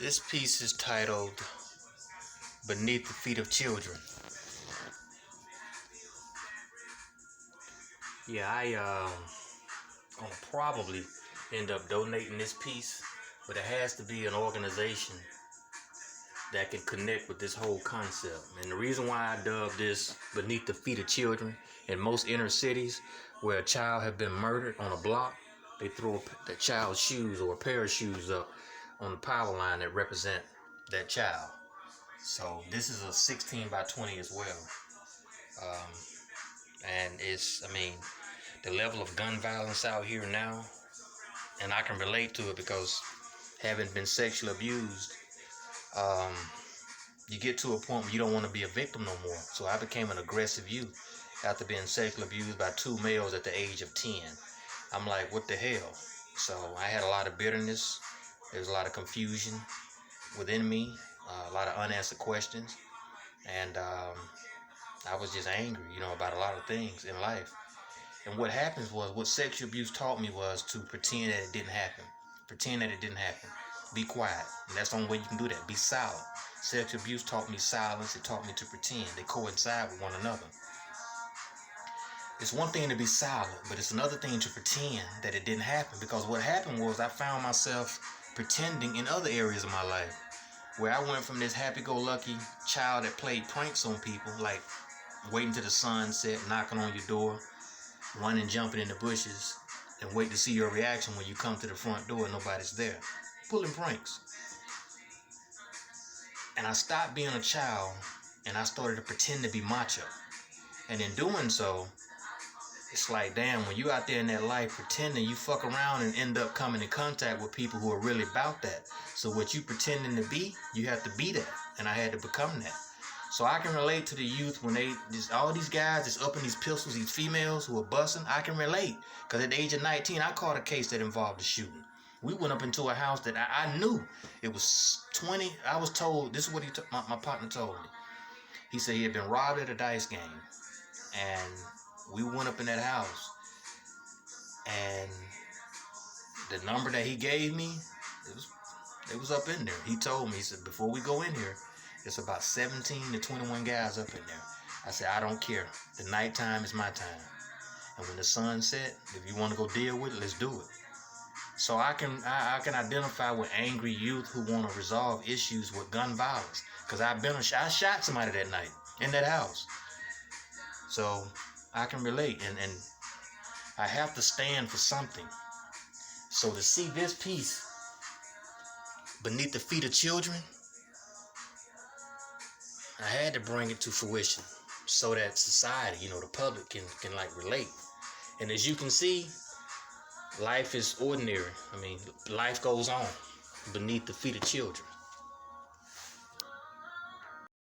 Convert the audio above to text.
This piece is titled Beneath the Feet of Children. Yeah, I'll probably end up donating this piece, but it has to be an organization that can connect with this whole concept. And the reason why I dubbed this Beneath the Feet of Children, in most inner cities where a child has been murdered on a block, they throw the child's shoes or a pair of shoes up on the power line that represent that child. So this is a 16 by 20 as well. And the level of gun violence out here now, and I can relate to it because having been sexually abused, you get to a point where you don't want to be a victim no more. So I became an aggressive youth after being sexually abused by two males at the age of 10. I'm like, what the hell? So I had a lot of bitterness. There was a lot of confusion within me, a lot of unanswered questions. And I was just angry, about a lot of things in life. And what happens was, what sexual abuse taught me was to pretend that it didn't happen. Pretend that it didn't happen. Be quiet. And that's the only way you can do that. Be silent. Sexual abuse taught me silence. It taught me to pretend. They coincide with one another. It's one thing to be silent, but it's another thing to pretend that it didn't happen. Because what happened was I found myself pretending in other areas of my life, where I went from this happy-go-lucky child that played pranks on people, like waiting till the sun set, knocking on your door, running, jumping in the bushes, and wait to see your reaction when you come to the front door and nobody's there. Pulling pranks. And I stopped being a child, and I started to pretend to be macho. And in doing so, it's like, damn, when you out there in that life pretending, you fuck around and end up coming in contact with people who are really about that. So what you pretending to be, you have to be that. And I had to become that. So I can relate to the youth when all these guys that's up in these pistols, these females who are busting. I can relate. Because at the age of 19, I caught a case that involved a shooting. We went up into a house that I knew it was 20. I was told, this is what my partner told me. He said he had been robbed at a dice game. And we went up in that house. And the number that he gave me, it was up in there. He told me, he said, before we go in here, it's about 17 to 21 guys up in there. I said, I don't care. The nighttime is my time. And when the sun set, if you want to go deal with it, let's do it. So I can identify with angry youth who want to resolve issues with gun violence. Because I shot somebody that night in that house. So I can relate. And I have to stand for something. So to see this piece, Beneath the Feet of Children, I had to bring it to fruition so that society, the public can relate. And as you can see, life is ordinary. Life goes on beneath the feet of children.